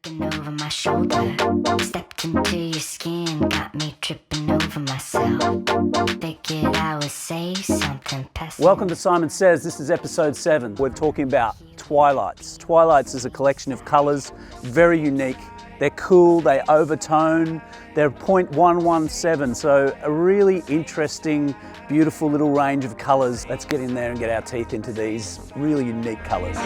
Looking over my shoulder, stepped into your skin, got me tripping over myself. Figured I would say something past. Welcome to Simon Says. This is episode 7. We're talking about Twilights. Twilights is a collection of colours, very unique. They're cool, they overtone, they're 0.117, so a really interesting, beautiful little range of colours. Let's get in there and get our teeth into these really unique colours.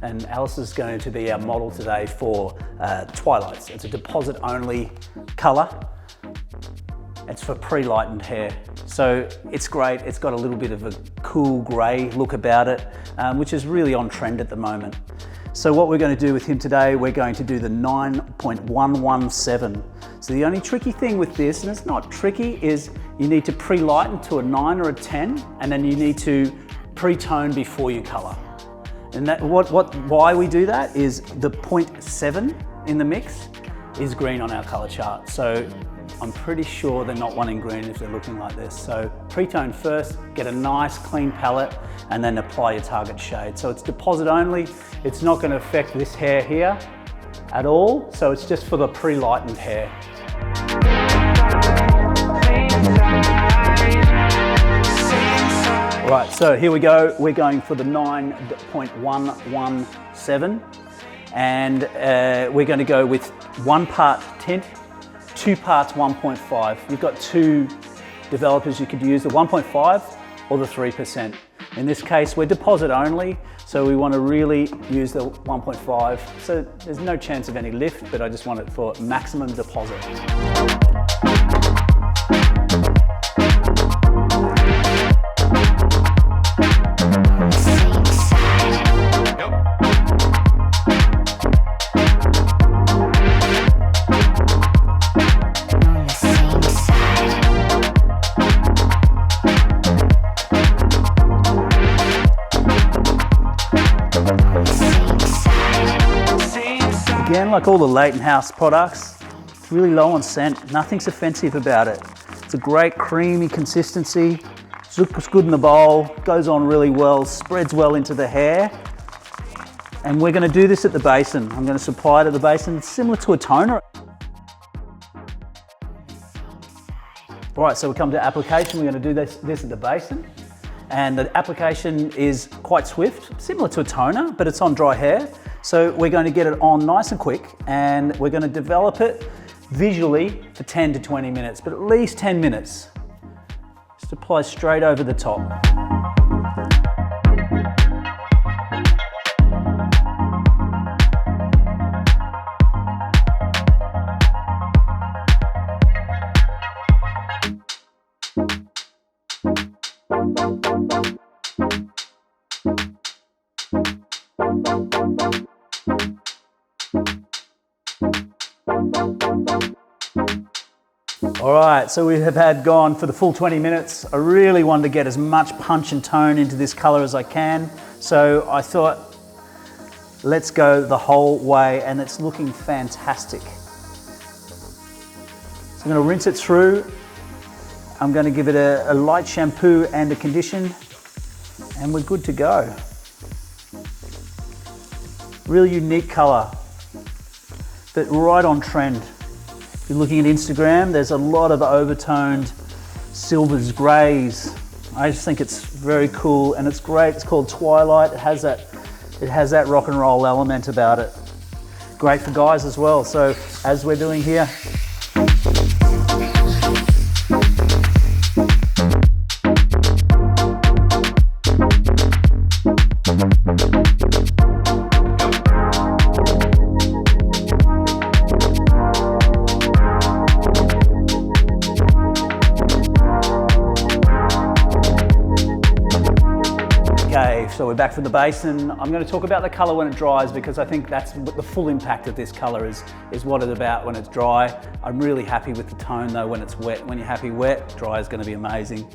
And Alistair's going to be our model today for Twilights. It's a deposit only colour. It's for pre-lightened hair. So it's great. It's got a little bit of a cool grey look about it, which is really on trend at the moment. So what we're going to do with him today, we're going to do the 9.117. So the only tricky thing with this, and it's not tricky, is you need to pre-lighten to a 9 or a 10, and then you need to pre-tone before you colour. And that, why we do that is the 0.7 in the mix is green on our colour chart. So I'm pretty sure they're not wanting green if they're looking like this. So pre-tone first, get a nice clean palette, and then apply your target shade. So it's deposit only. It's not going to affect this hair here at all. So it's just for the pre-lightened hair. Right, so here we go. We're going for the 9.117, and we're going to go with 1 part tint, 2 parts 1.5. You've got 2 developers you could use, the 1.5 or the 3%. In this case, we're deposit only, so we want to really use the 1.5. So there's no chance of any lift, but I just want it for maximum deposit. Again, like all the Leyton House products, it's really low on scent. Nothing's offensive about it. It's a great creamy consistency. It looks good in the bowl, goes on really well, spreads well into the hair. And we're going to do this at the basin. I'm going to supply it at the basin. It's similar to a toner. All right, so we come to application. We're going to do this at the basin. And the application is quite swift, similar to a toner, but it's on dry hair. So we're going to get it on nice and quick, and we're going to develop it visually for 10 to 20 minutes, but at least 10 minutes. Just apply straight over the top. All right, so we have gone for the full 20 minutes. I really wanted to get as much punch and tone into this color as I can. So I thought, let's go the whole way, and it's looking fantastic. So I'm gonna rinse it through. I'm gonna give it a light shampoo and a condition, and we're good to go. Really unique color, but right on trend. If you're looking at Instagram, there's a lot of overtoned silvers, grays. I just think it's very cool, and it's great. It's called Twilight. It has that rock and roll element about it. Great for guys as well. So as we're doing here. Okay, so we're back from the basin. I'm going to talk about the colour when it dries, because I think that's the full impact of this colour is what it's about when it's dry. I'm really happy with the tone though when it's wet. When you're happy wet, dry is going to be amazing.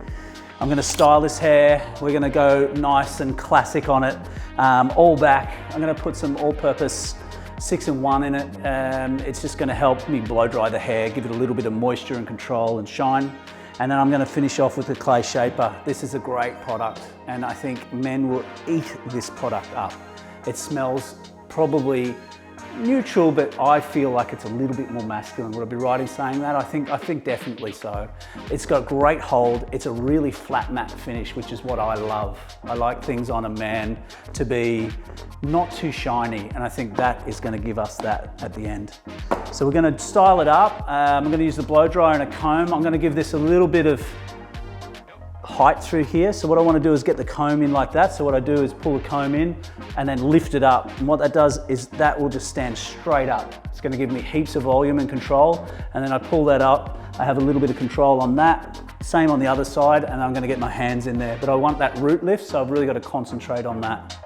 I'm gonna style this hair. We're gonna go nice and classic on it, all back. I'm gonna put some all-purpose 6-in-1 in it. It's just gonna help me blow dry the hair, give it a little bit of moisture and control and shine. And then I'm gonna finish off with the clay shaper. This is a great product, and I think men will eat this product up. It smells probably neutral, but I feel like it's a little bit more masculine. Would I be right in saying that? I think definitely so. It's got great hold. It's a really flat matte finish, which is what I love. I like things on a man to be not too shiny, and I think that is going to give us that at the end. So we're going to style it up. I'm going to use the blow dryer and a comb. I'm going to give this a little bit of height through here. So what I want to do is get the comb in like that. So what I do is pull the comb in and then lift it up. And what that does is that will just stand straight up. It's going to give me heaps of volume and control. And then I pull that up. I have a little bit of control on that. Same on the other side, and I'm going to get my hands in there. But I want that root lift, so I've really got to concentrate on that.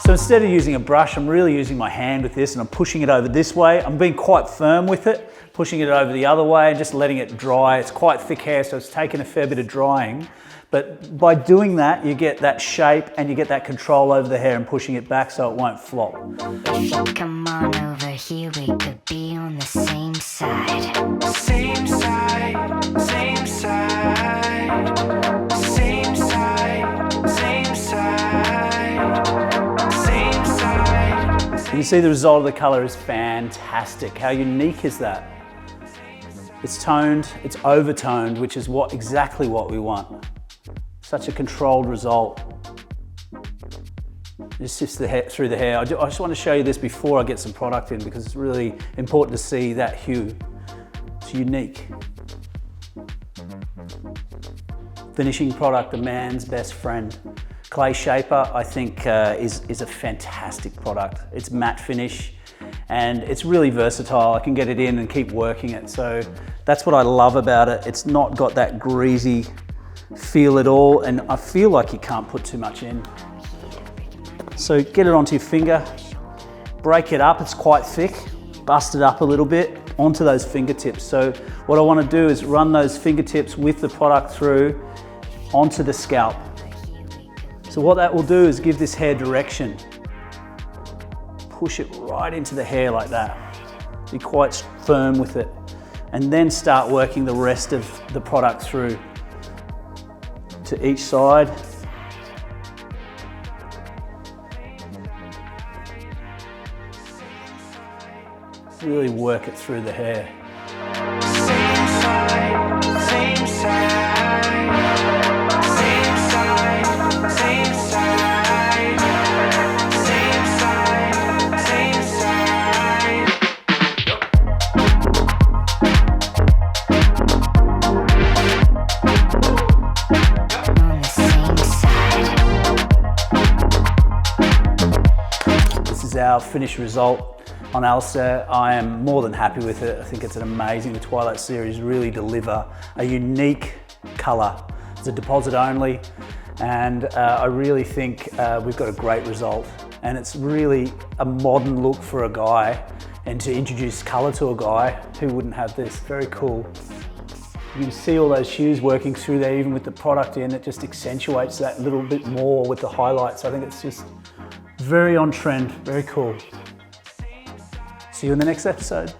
So instead of using a brush, I'm really using my hand with this, and I'm pushing it over this way. I'm being quite firm with it, pushing it over the other way and just letting it dry. It's quite thick hair, so it's taken a fair bit of drying. But by doing that, you get that shape and you get that control over the hair and pushing it back so it won't flop. If you come on over here, we could be on the same side. Same side, same side, same side, same side, same side. You can see the result of the color is fantastic. How unique is that? It's toned, it's overtoned, which is exactly what we want. Such a controlled result. Just sifts through the hair. I just want to show you this before I get some product in, because it's really important to see that hue. It's unique. Finishing product, a man's best friend. Clay Shaper, I think, is a fantastic product. It's matte finish, and it's really versatile. I can get it in and keep working it. So that's what I love about it. It's not got that greasy feel at all, and I feel like you can't put too much in. So get it onto your finger, break it up, it's quite thick, bust it up a little bit onto those fingertips. So what I want to do is run those fingertips with the product through onto the scalp. So what that will do is give this hair direction. Push it right into the hair like that. Be quite firm with it. And then start working the rest of the product through to each side. Really work it through the hair. Same side, same side, same side, same side, same side, same side. On the same side. This is our finished result on Alistair. I am more than happy with it. I think it's an amazing, the Twilight series really deliver a unique color. It's a deposit only, and I really think we've got a great result. And it's really a modern look for a guy, and to introduce color to a guy, who wouldn't have this? Very cool. You can see all those hues working through there, even with the product in. It just accentuates that a little bit more with the highlights. I think it's just very on trend, very cool. See you in the next episode.